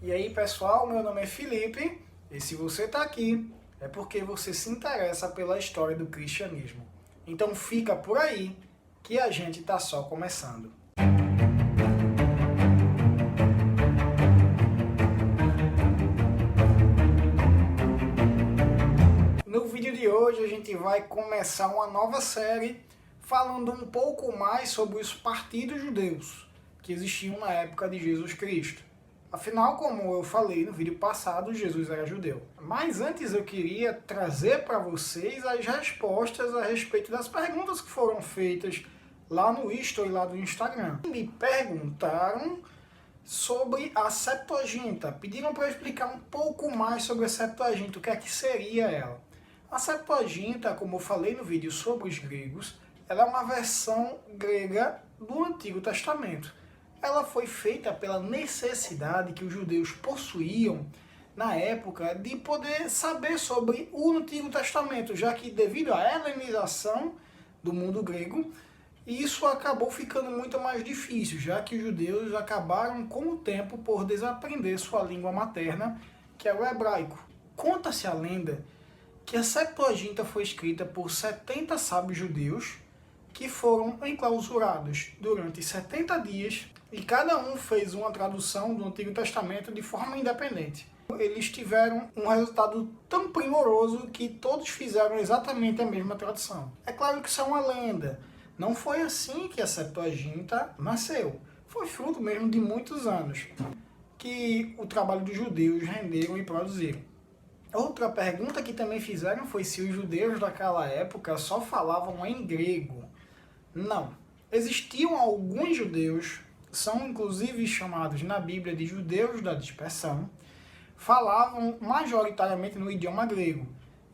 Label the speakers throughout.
Speaker 1: E aí pessoal, meu nome é Felipe e se você está aqui é porque você se interessa pela história do cristianismo. Então fica por aí que a gente está só começando. No vídeo de hoje a gente vai começar uma nova série falando um pouco mais sobre os partidos judeus que existiam na época de Jesus Cristo. Afinal, como eu falei no vídeo passado, Jesus era judeu. Mas antes eu queria trazer para vocês as respostas a respeito das perguntas que foram feitas lá no History, lá do Instagram. Me perguntaram sobre a Septuaginta. Pediram para eu explicar um pouco mais sobre a Septuaginta, o que é que seria ela. A Septuaginta, como eu falei no vídeo sobre os gregos, ela é uma versão grega do Antigo Testamento. Ela foi feita pela necessidade que os judeus possuíam na época de poder saber sobre o Antigo Testamento, já que devido à helenização do mundo grego, isso acabou ficando muito mais difícil, já que os judeus acabaram com o tempo por desaprender sua língua materna, que é o hebraico. Conta-se a lenda que a Septuaginta foi escrita por 70 sábios judeus que foram enclausurados durante 70 dias e cada um fez uma tradução do Antigo Testamento de forma independente. Eles tiveram um resultado tão primoroso que todos fizeram exatamente a mesma tradução. É claro que isso é uma lenda. Não foi assim que a Septuaginta nasceu. Foi fruto mesmo de muitos anos que o trabalho dos judeus renderam e produziram. Outra pergunta que também fizeram foi se os judeus daquela época só falavam em grego. Não. Existiam alguns judeus, são inclusive chamados na Bíblia de judeus da dispersão, falavam majoritariamente no idioma grego.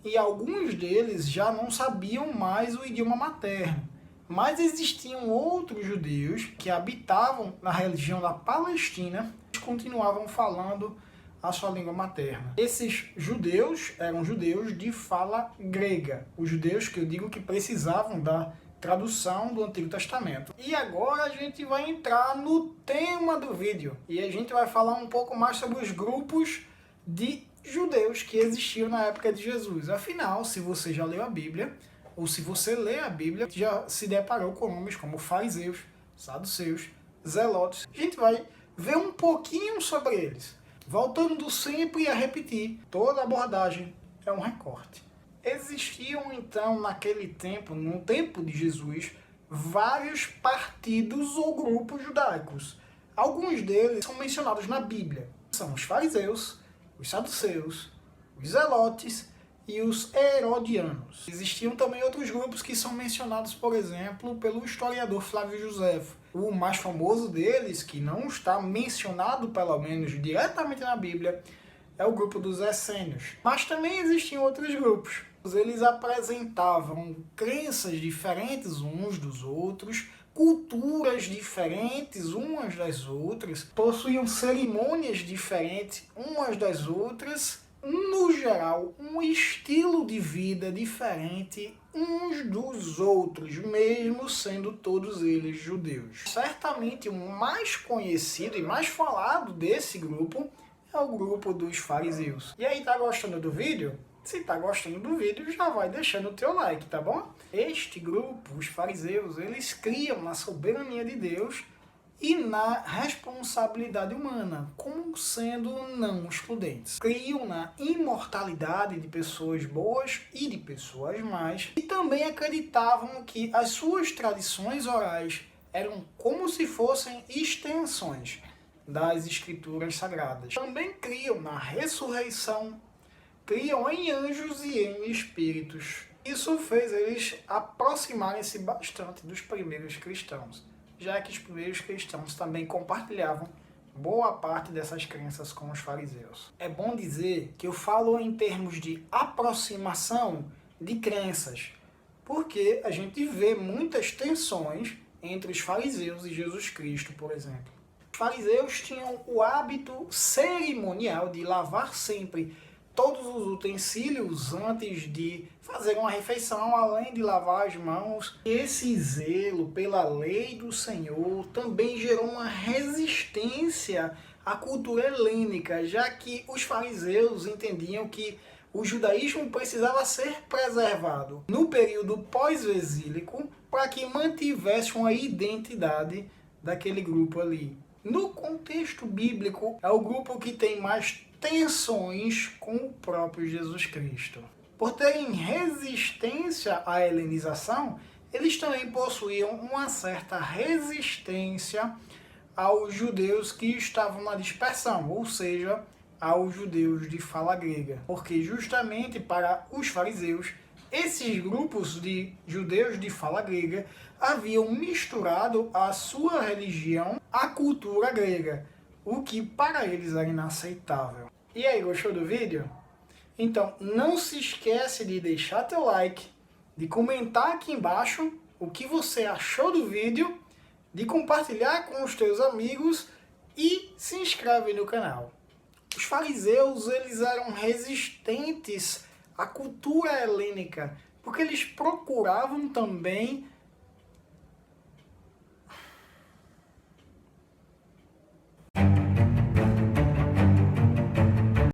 Speaker 1: E alguns deles já não sabiam mais o idioma materno. Mas existiam outros judeus que habitavam na região da Palestina e continuavam falando a sua língua materna. Esses judeus eram judeus de fala grega. Os judeus que eu digo que precisavam da tradução do Antigo Testamento. E agora a gente vai entrar no tema do vídeo. E a gente vai falar um pouco mais sobre os grupos de judeus que existiam na época de Jesus. Afinal, se você já leu a Bíblia, ou se você lê a Bíblia, já se deparou com nomes como fariseus, saduceus, zelotes. A gente vai ver um pouquinho sobre eles. Voltando sempre a repetir, toda abordagem é um recorte. Existiam então naquele tempo, no tempo de Jesus, vários partidos ou grupos judaicos. Alguns deles são mencionados na Bíblia. São os fariseus, os saduceus, os zelotes e os herodianos. Existiam também outros grupos que são mencionados, por exemplo, pelo historiador Flávio Joséfo. O mais famoso deles, que não está mencionado, pelo menos, diretamente na Bíblia, é o grupo dos essênios. Mas também existiam outros grupos. Eles apresentavam crenças diferentes uns dos outros, culturas diferentes umas das outras, possuíam cerimônias diferentes umas das outras, no geral, um estilo de vida diferente uns dos outros, mesmo sendo todos eles judeus. Certamente o mais conhecido e mais falado desse grupo é o grupo dos fariseus. E aí, tá gostando do vídeo? Se tá gostando do vídeo, já vai deixando o teu like, tá bom? Este grupo, os fariseus, eles criam na soberania de Deus e na responsabilidade humana, como sendo não excludentes. Criam na imortalidade de pessoas boas e de pessoas más, e também acreditavam que as suas tradições orais eram como se fossem extensões das escrituras sagradas. Também criam na ressurreição, criam em anjos e em espíritos. Isso fez eles aproximarem-se bastante dos primeiros cristãos, já que os primeiros cristãos também compartilhavam boa parte dessas crenças com os fariseus. É bom dizer que eu falo em termos de aproximação de crenças, porque a gente vê muitas tensões entre os fariseus e Jesus Cristo, por exemplo. Os fariseus tinham o hábito cerimonial de lavar sempre todos os utensílios antes de fazer uma refeição, além de lavar as mãos. Esse zelo pela lei do Senhor também gerou uma resistência a cultura helênica, já que os fariseus entendiam que o judaísmo precisava ser preservado no período pós-exílico para que mantivesse uma identidade daquele grupo ali. No contexto bíblico, é o grupo que tem mais tensões com o próprio Jesus Cristo. Por terem resistência à helenização, eles também possuíam uma certa resistência aos judeus que estavam na dispersão, ou seja, aos judeus de fala grega. Porque justamente para os fariseus, esses grupos de judeus de fala grega haviam misturado a sua religião à cultura grega, o que para eles era inaceitável. E aí, gostou do vídeo? Então, não se esquece de deixar teu like, de comentar aqui embaixo o que você achou do vídeo, de compartilhar com os teus amigos e se inscreve no canal. Os fariseus, eles eram resistentes à cultura helênica, porque eles procuravam também